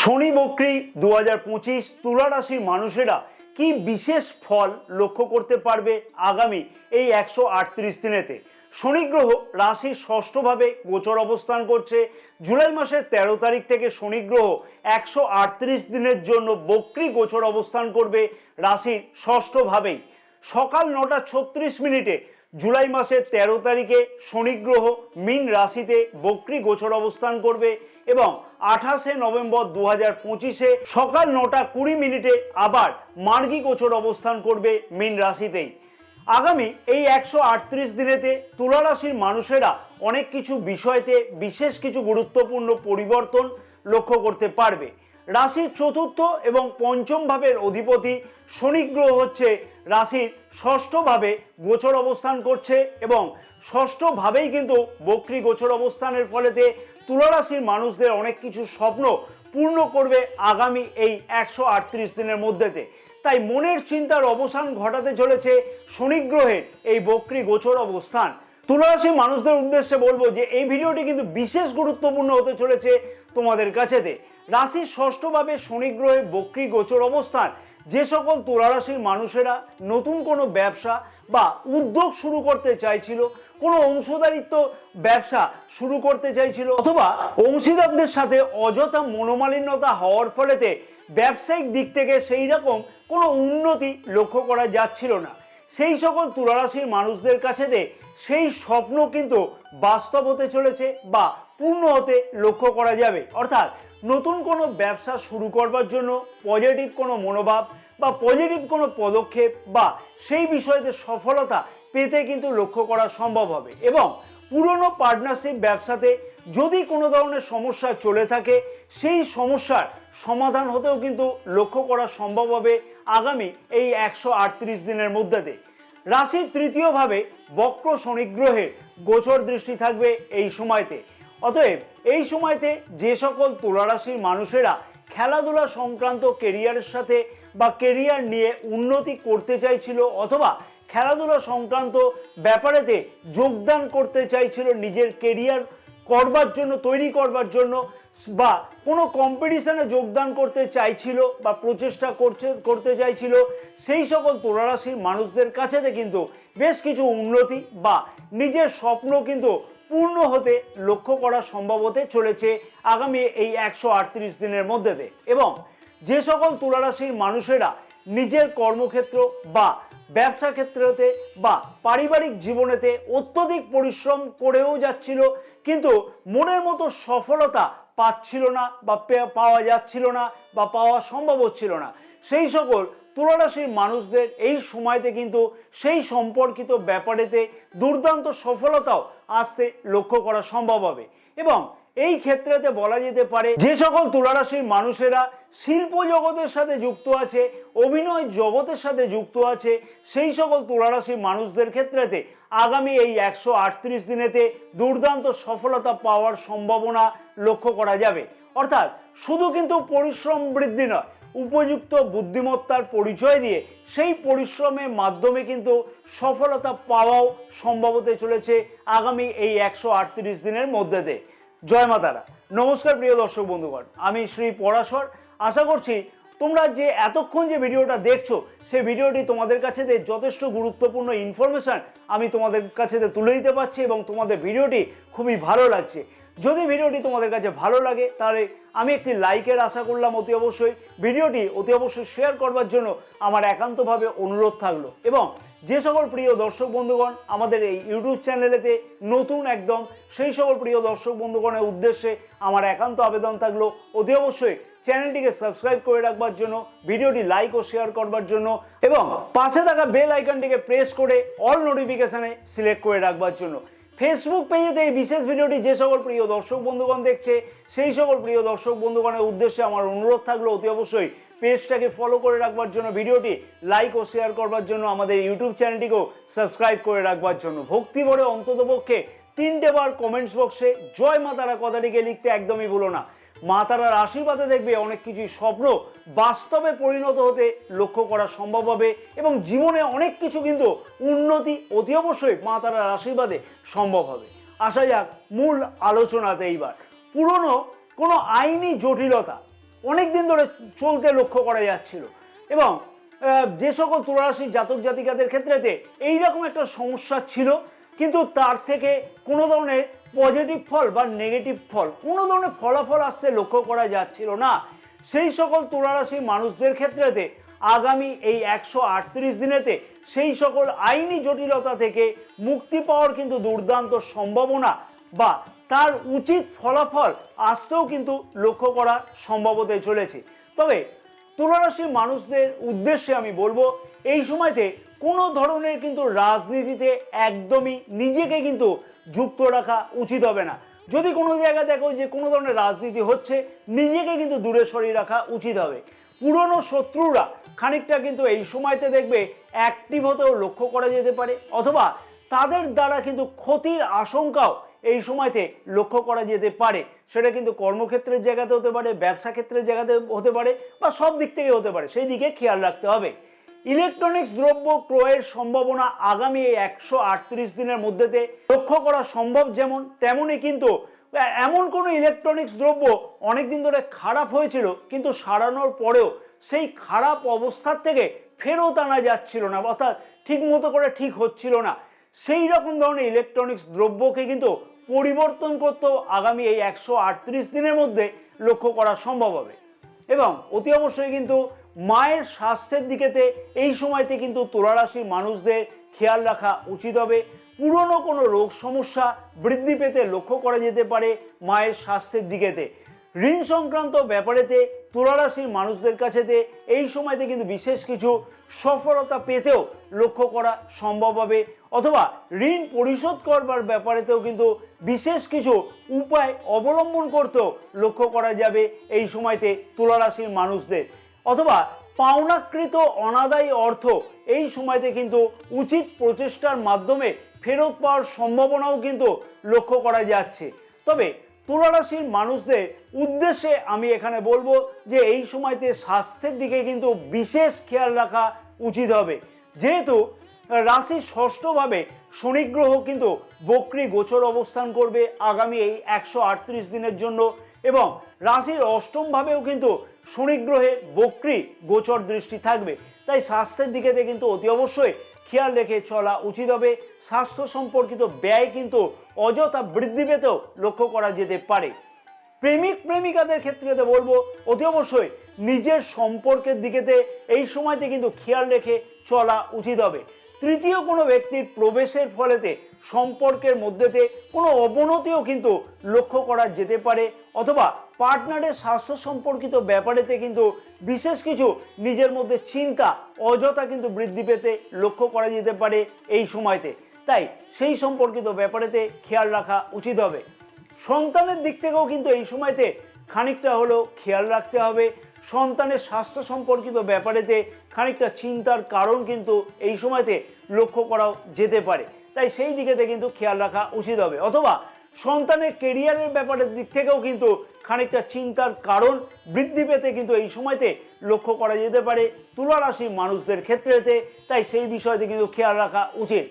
শনি বক্রী 2025 তুলা রাশির মানুষেরা কি বিশেষ ফল লক্ষ্য করতে পারবে আগামী এই 138 দিনেতে। শনি গ্রহ রাশির ষষ্ঠভাবে গোচর অবস্থান করছে। জুলাই মাসের 13 তারিখ থেকে শনি গ্রহ 138 দিনের জন্য বক্রী গোচর অবস্থান করবে রাশির ষষ্ঠভাবেই। সকাল 9টা 36 মিনিটে জুলাই মাসের 13 তারিখে শনি গ্রহ মীন রাশিতে বক্রী গোচর অবস্থান করবে এবং 28শে নভেম্বর 2025 সকাল 9টা 20 মিনিটে আবার মার্গী গোচর অবস্থান করবে মীন রাশিতেই। আগামী এই 138 দিনেতে তুলা রাশির মানুষেরা অনেক কিছু বিষয়তে বিশেষ কিছু গুরুত্বপূর্ণ পরিবর্তন লক্ষ্য করতে পারবে। রাশির চতুর্থ এবং পঞ্চম ভাবের অধিপতি শনি গ্রহ হচ্ছে রাশির ষষ্ঠভাবে গোচর অবস্থান করছে এবং ষষ্ঠভাবেই কিন্তু বক্রী গোচর অবস্থানের ফলেতে তুলা রাশির মানুষদের অনেক কিছু স্বপ্ন পূর্ণ করবে আগামী এই 138 দিনের মধ্যেতে। তাই মনের চিন্তার অবসান ঘটাতে চলেছে শনি গ্রহের এই বক্রী গোচর অবস্থান। তুলা রাশির মানুষদের উদ্দেশ্যে বলবো যে এই ভিডিওটি কিন্তু বিশেষ গুরুত্বপূর্ণ হতে চলেছে তোমাদের কাছেতে। রাশির ষষ্ঠভাবে শনি গ্রহের বক্রী গোচর অবস্থান যে সকল তুলা রাশির মানুষেরা নতুন কোনো ব্যবসা বা উদ্যোগ শুরু করতে চাইছিল, কোনো অংশীদারিত্ব ব্যবসা শুরু করতে চাইছিল, অথবা অংশীদারদের সাথে অযথা মনোমালিন্যতা হওয়ার ফলেতে ব্যবসায়িক দিক থেকে সেই রকম কোনো উন্নতি লক্ষ্য করা যাচ্ছিল না, সেই সকল তুলা রাশির মানুষদের কাছেতে সেই স্বপ্ন কিন্তু বাস্তব হতে চলেছে বা পূর্ণ হতে লক্ষ্য করা যাবে। অর্থাৎ নতুন কোনো ব্যবসা শুরু করবার জন্য পজিটিভ কোনো মনোভাব বা পজিটিভ কোনো পদক্ষেপ বা সেই বিষয়তে সফলতা পেতে কিন্তু লক্ষ্য করা সম্ভব হবে। এবং পুরনো পার্টনারশিপ ব্যবসাতে যদি কোনো ধরনের সমস্যা চলে থাকে সেই সমস্যার সমাধান হতেও কিন্তু লক্ষ্য করা সম্ভব হবে আগামী এই 138 দিনের মধ্যেতে। রাশির তৃতীয়ভাবে বক্র শনি গ্রহের গোচর দৃষ্টি থাকবে এই সময়তে। অতএব এই সময়তে যে সকল তুলা রাশির মানুষেরা খেলাধুলা সংক্রান্ত কেরিয়ারের সাথে বা কেরিয়ার নিয়ে উন্নতি করতে চাইছিল অথবা খেলাধুলা সংক্রান্ত ব্যাপারেতে যোগদান করতে চাইছিল, নিজের কেরিয়ার করবার জন্য তৈরি করবার জন্য বা কোনো কম্পিটিশনে যোগদান করতে চাইছিল বা প্রচেষ্টা করতে চাইছিল, সেই সকল তুলা রাশির মানুষদের কাছেতে কিন্তু বেশ কিছু উন্নতি বা নিজের স্বপ্ন কিন্তু পূর্ণ হতে লক্ষ্য করা সম্ভব হতে চলেছে আগামী এই 138 দিনের মধ্যেতে। এবং যে সকল তুলা রাশির মানুষেরা নিজের কর্মক্ষেত্র বা ব্যবসা ক্ষেত্রেতে বা পারিবারিক জীবনেতে অত্যধিক পরিশ্রম করেও যাচ্ছিল কিন্তু মনের মতো সফলতা পাচ্ছিল না বা পাওয়া যাচ্ছিল না বা পাওয়া সম্ভব হচ্ছিল না, সেই সকল তুলা রাশির মানুষদের এই সময়তে কিন্তু সেই সম্পর্কিত ব্যাপারেতে দুর্দান্ত সফলতাও আসতে লক্ষ্য করা সম্ভব হবে। এবং এই ক্ষেত্রেতে বলা যেতে পারে যে সকল তুলা রাশির মানুষেরা শিল্প জগতের সাথে যুক্ত আছে, অভিনয় জগতের সাথে যুক্ত আছে, সেই সকল তুলা রাশির মানুষদের ক্ষেত্রেতে আগামী এই 138 দিনেতে দুর্দান্ত সফলতা পাওয়ার সম্ভাবনা লক্ষ্য করা যাবে। অর্থাৎ শুধু কিন্তু পরিশ্রম বৃদ্ধি নয়, উপযুক্ত বুদ্ধিমত্তার পরিচয় দিয়ে সেই পরিশ্রমের মাধ্যমে কিন্তু সফলতা পাওয়াও সম্ভব হতে চলেছে আগামী এই 138 দিনের মধ্যেতে। জয় মা তারা। নমস্কার প্রিয় দর্শক বন্ধুগণ, আমি শ্রী পরাশর। আশা করছি তোমরা যে এতক্ষণ যে ভিডিওটা দেখছো সেই ভিডিওটি তোমাদের কাছে যথেষ্ট গুরুত্বপূর্ণ ইনফরমেশন আমি তোমাদের কাছে তুলে দিতে পারছি এবং তোমাদের ভিডিওটি খুবই ভালো লাগছে। যদি ভিডিওটি তোমাদের কাছে ভালো লাগে তাহলে আমি একটি লাইকের আশা করলাম। অতি অবশ্যই ভিডিওটি অতি অবশ্যই শেয়ার করবার জন্য আমার একান্তভাবে অনুরোধ থাকলো। এবং যে সকল প্রিয় দর্শক বন্ধুগণ আমাদের এই ইউটিউব চ্যানেলেতে নতুন একদম, সেই সকল প্রিয় দর্শক বন্ধুগণের উদ্দেশ্যে আমার একান্ত আবেদন থাকলো অতি অবশ্যই চ্যানেলটিকে সাবস্ক্রাইব করে রাখবার জন্য, ভিডিওটি লাইক ও শেয়ার করবার জন্য এবং পাশে থাকা বেল আইকনটিকে প্রেস করে অল নোটিফিকেশনে সিলেক্ট করে রাখবার জন্য। ফেসবুক পেজেতে এই বিশেষ ভিডিওটি যে সকল প্রিয় দর্শক বন্ধুগণ দেখছে সেই সকল প্রিয় দর্শক বন্ধুগণের উদ্দেশ্যে আমার অনুরোধ থাকলো অতি অবশ্যই পেজটাকে ফলো করে রাখবার জন্য, ভিডিওটি লাইক ও শেয়ার করবার জন্য, আমাদের ইউটিউব চ্যানেলটিকেও সাবস্ক্রাইব করে রাখবার জন্য। ভক্তি ভরে অন্ততপক্ষে 3টে বার কমেন্টস বক্সে জয় মা তারা কথাটিকে লিখতে একদমই ভুলো না। মা তারার আশীর্বাদে দেখবে অনেক কিছুই স্বপ্ন বাস্তবে পরিণত হতে লক্ষ্য করা সম্ভব হবে এবং জীবনে অনেক কিছু কিন্তু উন্নতি অতি অবশ্যই মা তারার আশীর্বাদে সম্ভব হবে। আসা যাক মূল আলোচনাতে। এইবার পুরনো কোনো আইনি জটিলতা অনেক দিন ধরে চলতে লক্ষ্য করা যাচ্ছিল। এবং যে সকল তুলা রাশির জাতক জাতিকাদের ক্ষেত্রেতে এইরকম একটা সমস্যা ছিল, কিন্তু তার থেকে কোনো ধরনের পজিটিভ ফল বা নেগেটিভ ফল, কোনো ধরনের ফলাফল আসতে লক্ষ্য করা যাচ্ছিল না। সেই সকল তুলা রাশির মানুষদের ক্ষেত্রেতে আগামী এই 138 দিনেতে সেই সকল আইনি জটিলতা থেকে মুক্তি পাওয়ার কিন্তু দুর্দান্ত সম্ভাবনা বা তার উচিত ফলাফল আসতেও কিন্তু লক্ষ্য করা সম্ভব হতে চলেছে। তবে তুলা রাশির মানুষদের উদ্দেশ্যে আমি বলবো, এই সময়তে কোনো ধরনের কিন্তু রাজনীতিতে একদমই নিজেকে কিন্তু যুক্ত রাখা উচিত হবে না। যদি কোনো জায়গায় দেখো যে কোনো ধরনের রাজনীতি হচ্ছে, নিজেকে কিন্তু দূরে সরিয়ে রাখা উচিত হবে। পুরনো শত্রুরা খানিকটা কিন্তু এই সময়তে দেখবে অ্যাক্টিভ হতেও লক্ষ্য করা যেতে পারে, অথবা তাদের দ্বারা কিন্তু ক্ষতির আশঙ্কাও এই সময়তে লক্ষ্য করা যেতে পারে। সেটা কিন্তু কর্মক্ষেত্রের জায়গাতে হতে পারে, ব্যবসা ক্ষেত্রের জায়গাতে হতে পারে, বা সব দিক থেকে হতে পারে, সেই দিকে খেয়াল রাখতে হবে। ইলেকট্রনিক্স দ্রব্য ক্রয়ের সম্ভাবনা আগামী এই 138 দিনের মধ্যেতে লক্ষ্য করা সম্ভব, যেমন তেমনই কিন্তু এমন কোনো ইলেকট্রনিক্স দ্রব্য অনেকদিন ধরে খারাপ হয়েছিল, কিন্তু সারানোর পরেও সেই খারাপ অবস্থার থেকে ফেরত আনা যাচ্ছিল না, অর্থাৎ ঠিক মতো করে ঠিক হচ্ছিল না, সেই রকম ধরনের ইলেকট্রনিক্স দ্রব্যকে কিন্তু পরিবর্তন করতেও আগামী এই 138 দিনের মধ্যে লক্ষ্য করা সম্ভব হবে। এবং অতি অবশ্যই কিন্তু মায়ের স্বাস্থ্যের দিকেতে এই সময়তে কিন্তু তুলা রাশির মানুষদের খেয়াল রাখা উচিত হবে। পুরনো কোনো রোগ সমস্যা বৃদ্ধি পেতে লক্ষ্য করা যেতে পারে মায়ের স্বাস্থ্যের দিকেতে। ঋণ সংক্রান্ত ব্যাপারেতে তুলা রাশির মানুষদের কাছেতে এই সময়তে কিন্তু বিশেষ কিছু সফলতা পেতেও লক্ষ্য করা সম্ভব হবে, অথবা ঋণ পরিশোধ করবার ব্যাপারেতেও কিন্তু বিশেষ কিছু উপায় অবলম্বন করতেও লক্ষ্য করা যাবে এই সময়তে তুলা রাশির মানুষদের, অথবা পাওনাকৃত অনাদায়ী অর্থ এই সময়তে কিন্তু উচিত প্রচেষ্টার মাধ্যমে ফেরত পাওয়ার সম্ভাবনাও কিন্তু লক্ষ্য করা যাচ্ছে। তবে তুলা রাশির মানুষদের উদ্দেশ্যে আমি এখানে বলবো যে এই সময়তে স্বাস্থ্যের দিকে কিন্তু বিশেষ খেয়াল রাখা উচিত হবে, যেহেতু রাশির ষষ্ঠভাবে শনি গ্রহ কিন্তু বক্রী গোচর অবস্থান করবে আগামী এই 138 দিনের জন্য, এবং রাশির অষ্টম ভাবেও কিন্তু শনি গ্রহে বক্রী গোচর দৃষ্টি থাকবে। তাই স্বাস্থ্যের দিকে কিন্তু অতি অবশ্যই খেয়াল রেখে চলা উচিত হবে। স্বাস্থ্য সম্পর্কিত ব্যয় কিন্তু অযথা বৃদ্ধি পেতেও লক্ষ্য করা যেতে পারে। প্রেমিক প্রেমিকাদের ক্ষেত্রে বলবো অতি অবশ্যই নিজের সম্পর্কের দিকেতে এই সময়তে কিন্তু খেয়াল রেখে চলা উচিত হবে। তৃতীয় কোনো ব্যক্তির প্রবেশের ফলেতে সম্পর্কের মধ্যেতে কোনো অবনতিও কিন্তু লক্ষ্য করা যেতে পারে, অথবা পার্টনারের স্বাস্থ্য সম্পর্কিত ব্যাপারেতে কিন্তু বিশেষ কিছু নিজের মধ্যে চিন্তা অযথা কিন্তু বৃদ্ধি পেতে লক্ষ্য করা যেতে পারে এই সময়তে। তাই সেই সম্পর্কিত ব্যাপারেতে খেয়াল রাখা উচিত হবে। সন্তানের দিক থেকেও কিন্তু এই সময়তে খানিকটা হলেও খেয়াল রাখতে হবে। সন্তানের স্বাস্থ্য সম্পর্কিত ব্যাপারেতে খানিকটা চিন্তার কারণ কিন্তু এই সময়তে লক্ষ্য করাও যেতে পারে, তাই সেই দিকেতে কিন্তু খেয়াল রাখা উচিত হবে। অথবা সন্তানের কেরিয়ারের ব্যাপারের দিক থেকেও কিন্তু খানিকটা চিন্তার কারণ বৃদ্ধি পেতে কিন্তু এই সময়তে লক্ষ্য করা যেতে পারে তুলা রাশির মানুষদের ক্ষেত্রেতে, তাই সেই বিষয়তে কিন্তু খেয়াল রাখা উচিত।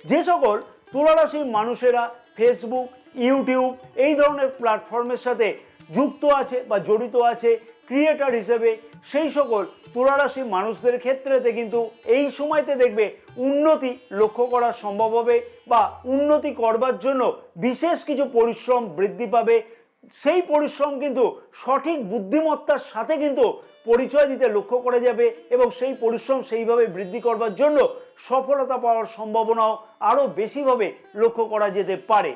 যে সকল তুলা রাশির মানুষেরা ফেসবুক, ইউটিউব এই ধরনের প্ল্যাটফর্মের সাথে যুক্ত আছে বা জড়িত আছে ক্রিয়েটর হিসেবে, সেই সকল তুলা রাশির মানুষদের ক্ষেত্রেতে কিন্তু এই সময়তে দেখবে উন্নতি লক্ষ্য করা সম্ভব হবে, বা উন্নতি করবার জন্য বিশেষ কিছু পরিশ্রম বৃদ্ধি পাবে। সেই পরিশ্রম কিন্তু সঠিক বুদ্ধিমত্তার সাথে কিন্তু পরিচয় দিতে লক্ষ্য করা যাবে, এবং সেই পরিশ্রম সেইভাবে বৃদ্ধি করবার জন্য সফলতা পাওয়ার সম্ভাবনাও আরও বেশিভাবে লক্ষ্য করা যেতে পারে।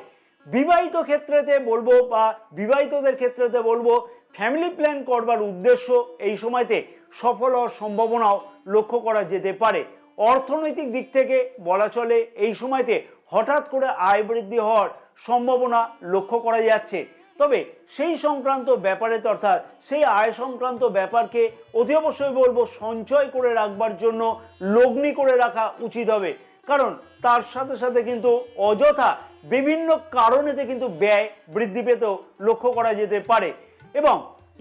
বিবাহিত ক্ষেত্রেতে বলবো বা বিবাহিতদের ক্ষেত্রেতে বলবো ফ্যামিলি প্ল্যান করবার উদ্দেশ্য এই সময়তে সফল হওয়ার সম্ভাবনাও লক্ষ্য করা যেতে পারে। অর্থনৈতিক দিক থেকে বলা চলে এই সময়তে হঠাৎ করে আয় বৃদ্ধি হওয়ার সম্ভাবনা লক্ষ্য করা যাচ্ছে। তবে সেই সংক্রান্ত ব্যাপারে অর্থাৎ সেই আয় সংক্রান্ত ব্যাপারকে অতি অবশ্যই বলবো সঞ্চয় করে রাখবার জন্য লগ্নি করে রাখা উচিত হবে, কারণ তার সাথে সাথে কিন্তু অযথা বিভিন্ন কারণেতে কিন্তু ব্যয় বৃদ্ধি পেতেও লক্ষ্য করা যেতে পারে। এবং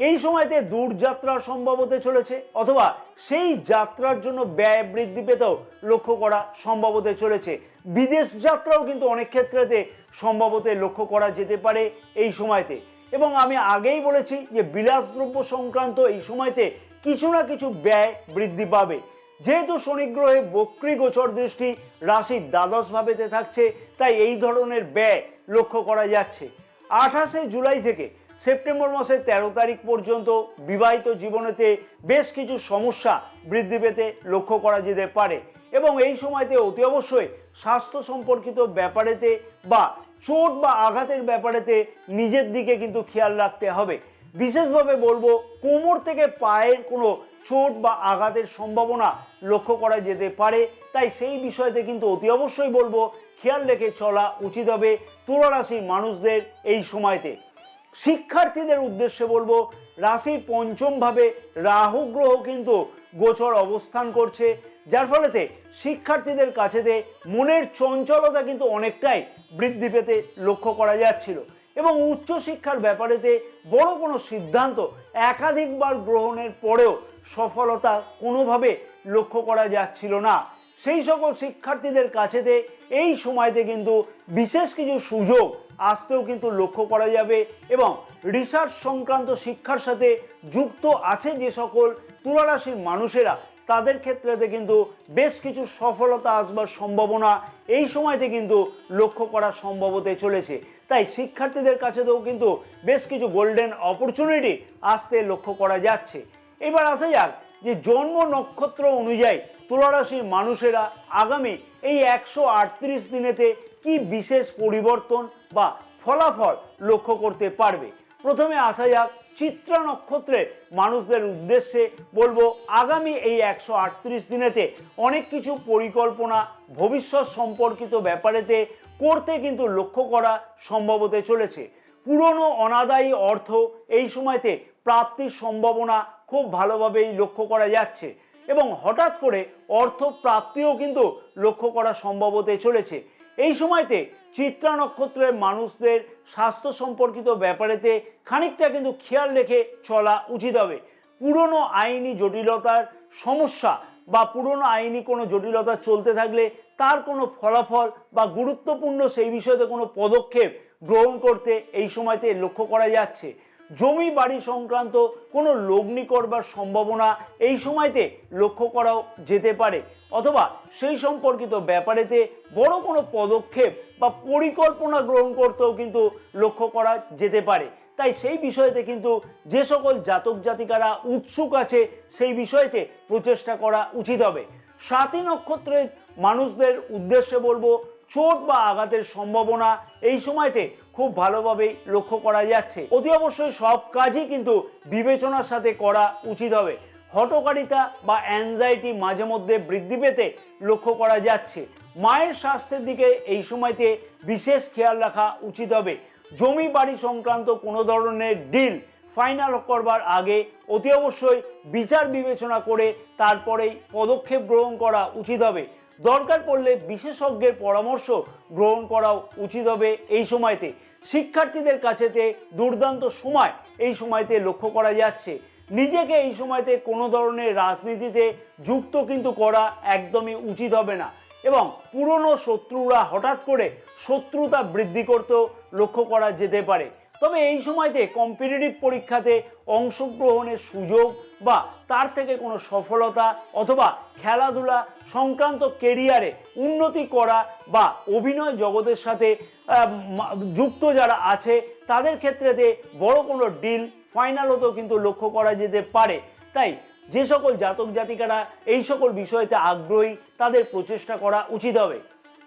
এই সময়তে দূরযাত্রার সম্ভব হতে চলেছে, অথবা সেই যাত্রার জন্য ব্যয় বৃদ্ধি পেতেও লক্ষ্য করা সম্ভব হতে চলেছে। বিদেশ যাত্রাও কিন্তু অনেক ক্ষেত্রেতে সম্ভব হতে লক্ষ্য করা যেতে পারে এই সময়তে। এবং আমি আগেই বলেছি যে বিলাসদ্রব্য সংক্রান্ত এই সময়তে কিছু না কিছু ব্যয় বৃদ্ধি পাবে। যেহেতু শনি গ্রহে বক্রী গোচর দৃষ্টি রাশির দ্বাদশ ভাবেতে থাকছে, তাই এই ধরনের ব্যয় লক্ষ্য করা যাচ্ছে। 28শে জুলাই থেকে সেপ্টেম্বর মাসের 13 তারিখ পর্যন্ত বিবাহিত জীবনেতে বেশ কিছু সমস্যা বৃদ্ধি পেতে লক্ষ্য করা যেতে পারে এবং এই সময়তে অতি অবশ্যই স্বাস্থ্য সম্পর্কিত ব্যাপারেতে বা চোট বা আঘাতের ব্যাপারেতে নিজের দিকে কিন্তু খেয়াল রাখতে হবে। বিশেষভাবে বলবো কোমর থেকে পায়ের কোনো চোট বা আঘাতের সম্ভাবনা লক্ষ্য করা যেতে পারে, তাই সেই বিষয়তে কিন্তু অতি অবশ্যই বলবো খেয়াল রেখে চলা উচিত হবে তুলা রাশির মানুষদের এই সময়তে। শিক্ষার্থীদের উদ্দেশ্যে বলবো রাশির পঞ্চম ভাবে রাহু গ্রহ কিন্তু গোচর অবস্থান করছে, যার ফলেতে শিক্ষার্থীদের কাছেতে মনের চঞ্চলতা কিন্তু অনেকটাই বৃদ্ধি পেতে লক্ষ্য করা যাচ্ছিল এবং উচ্চশিক্ষার ব্যাপারেতে বড় কোনো সিদ্ধান্ত একাধিকবার গ্রহণের পরেও সফলতা কোনোভাবে লক্ষ্য করা যাচ্ছিল না। সেই সকল শিক্ষার্থীদের কাছেতে এই সময়তে কিন্তু বিশেষ কিছু সুযোগ আসতেও কিন্তু লক্ষ্য করা যাবে এবং রিসার্চ সংক্রান্ত শিক্ষার সাথে যুক্ত আছে যে সকল তুলা রাশির মানুষেরা, তাদের ক্ষেত্রেতে কিন্তু বেশ কিছু সফলতা আসবার সম্ভাবনা এই সময়তে কিন্তু লক্ষ্য করা সম্ভব হতে চলেছে। তাই শিক্ষার্থীদের কাছেতেও কিন্তু বেশ কিছু গোল্ডেন অপরচুনিটি আসতে লক্ষ্য করা যাচ্ছে। এবার আসা যাক যে জন্ম নক্ষত্র অনুযায়ী তুলা রাশির মানুষেরা আগামী এই 138 দিনেতে কি বিশেষ পরিবর্তন বা ফলাফল লক্ষ্য করতে পারবে। প্রথমে আসা যাক চিত্রা নক্ষত্রের মানুষদের উদ্দেশ্যে বলবো আগামী এই 138 দিনেতে অনেক কিছু পরিকল্পনা ভবিষ্যৎ সম্পর্কিত ব্যাপারেতে করতে কিন্তু লক্ষ্য করা সম্ভব হতে চলেছে। পুরনো অনাদায়ী অর্থ এই সময়তে প্রাপ্তির সম্ভাবনা খুব ভালোভাবেই লক্ষ্য করা যাচ্ছে এবং হঠাৎ করে অর্থ প্রাপ্তিও কিন্তু লক্ষ্য করা সম্ভব হতে চলেছে। এই সময়তে চিত্রা নক্ষত্রের মানুষদের স্বাস্থ্য সম্পর্কিত ব্যাপারেতে খানিকটা কিন্তু খেয়াল রেখে চলা উচিত হবে। পুরনো আইনি জটিলতার সমস্যা বা পুরনো আইনি কোনো জটিলতা চলতে থাকলে তার কোনো ফলাফল বা গুরুত্বপূর্ণ সেই বিষয়তে কোনো পদক্ষেপ গ্রহণ করতে এই সময়তে লক্ষ্য করা যাচ্ছে। জমি বাড়ি সংক্রান্ত কোনো লগ্নি করবার সম্ভাবনা এই সময়তে লক্ষ্য করাও যেতে পারে অথবা সেই সম্পর্কিত ব্যাপারেতে বড় কোনো পদক্ষেপ বা পরিকল্পনা গ্রহণ করতেও কিন্তু লক্ষ্য করা যেতে পারে। তাই সেই বিষয়তে কিন্তু যে সকল জাতক জাতিকারা উৎসুক আছে সেই বিষয়তে প্রচেষ্টা করা উচিত হবে। স্বাতী নক্ষত্রের মানুষদের উদ্দেশ্যে বলবো চোট বা আঘাতের সম্ভাবনা এই সময়তে খুব ভালোভাবেই লক্ষ্য করা যাচ্ছে। অতি অবশ্যই সব কাজই কিন্তু বিবেচনার সাথে করা উচিত হবে। হঠকারিতা বা অ্যাংজাইটি মাঝে মধ্যে বৃদ্ধি পেতে লক্ষ্য করা যাচ্ছে। মায়ের স্বাস্থ্যের দিকে এই সময়তে বিশেষ খেয়াল রাখা উচিত হবে। জমি বাড়ি সংক্রান্ত কোনো ধরনের ডিল ফাইনাল করবার আগে অতি অবশ্যই বিচার বিবেচনা করে তারপরেই পদক্ষেপ গ্রহণ করা উচিত হবে। দরকার পড়লে বিশেষজ্ঞের পরামর্শ গ্রহণ করাও উচিত হবে এই সময়তে। শিক্ষার্থীদের কাছেতে দুর্দান্ত সময় এই সময়তে লক্ষ্য করা যাচ্ছে। নিজেকে এই সময়তে কোনো ধরনের রাজনীতিতে যুক্ত কিন্তু করা একদমই উচিত হবে না এবং পুরনো শত্রুরা হঠাৎ করে শত্রুতা বৃদ্ধি করতেও লক্ষ্য করা যেতে পারে। তবে এই সময়তে কম্পিটিটিভ পরীক্ষাতে অংশগ্রহণের সুযোগ বা তার থেকে কোনো সফলতা অথবা খেলাধুলা সংক্রান্ত কেরিয়ারে উন্নতি করা বা অভিনয় জগতের সাথে যুক্ত যারা আছে তাদের ক্ষেত্রেতে বড় কোনো ডিল ফাইনাল হতেও কিন্তু লক্ষ্য করা যেতে পারে। তাই যে সকল জাতক জাতিকারা এই সকল বিষয়তে আগ্রহী তাদের প্রচেষ্টা করা উচিত হবে।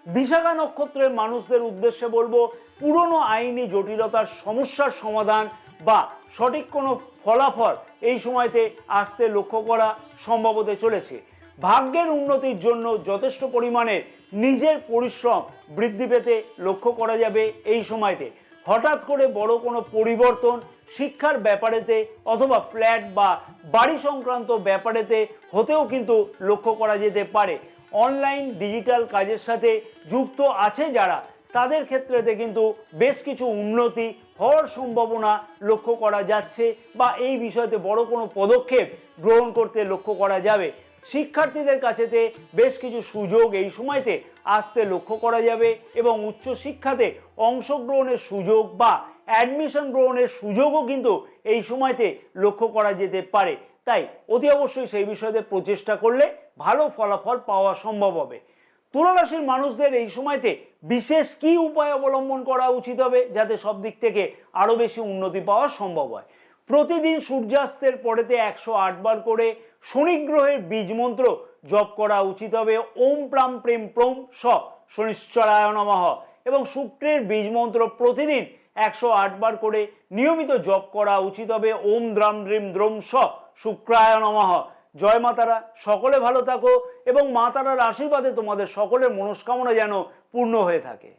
বিশাখা নক্ষত্রের মানুষদের উদ্দেশ্যে বলবো পুরনো আইনি জটিলতার সমস্যার সমাধান বা সঠিক কোনো ফলাফল এই সময়তে আসতে লক্ষ্য করা সম্ভব হতে চলেছে। ভাগ্যের উন্নতির জন্য যথেষ্ট পরিমাণে নিজের পরিশ্রম বৃদ্ধি পেতে লক্ষ্য করা যাবে এই সময়তে। হঠাৎ করে বড় কোনো পরিবর্তন শিক্ষার ব্যাপারেতে অথবা ফ্ল্যাট বা বাড়ি সংক্রান্ত ব্যাপারেতে হতেও কিন্তু লক্ষ্য করা যেতে পারে। অনলাইন ডিজিটাল কাজের সাথে যুক্ত আছে যারা তাদের ক্ষেত্রেতে কিন্তু বেশ কিছু উন্নতি হওয়ার সম্ভাবনা লক্ষ্য করা যাচ্ছে বা এই বিষয়তে বড় কোনো পদক্ষেপ গ্রহণ করতে লক্ষ্য করা যাবে। শিক্ষার্থীদের কাছেতে বেশ কিছু সুযোগ এই সময়তে আসতে লক্ষ্য করা যাবে এবং উচ্চশিক্ষাতে অংশগ্রহণের সুযোগ বা অ্যাডমিশন গ্রহণের সুযোগও কিন্তু এই সময়তে লক্ষ্য করা যেতে পারে। তাই অতি অবশ্যই সেই বিষয়ে প্রচেষ্টা করলে ভালো ফলাফল পাওয়া সম্ভব হবে। তুলা রাশির মানুষদের এই সময়তে বিশেষ কি উপায় অবলম্বন করা উচিত হবে যাতে সব দিক থেকে আরো বেশি উন্নতি পাওয়া সম্ভব হয়? প্রতিদিন সূর্যাস্তের পরেতে 108 বার করে শনি গ্রহের বীজ মন্ত্র জপ করা উচিত হবে। ওম প্রাম প্রেম প্রম স শনিশ্চরায় নমঃ। এবং শুক্রের বীজ মন্ত্র প্রতিদিন 108 বার করে নিয়মিত জপ করা উচিত হবে। ওম দ্রাম দ্রিম দ্রোম স শুক্রায় নমঃ। জয় মা তারা, সকলে ভালো থাকো এবং মা তারার আশীর্বাদে তোমাদের সকলের মনস্কামনা যেন পূর্ণ হয়ে থাকে।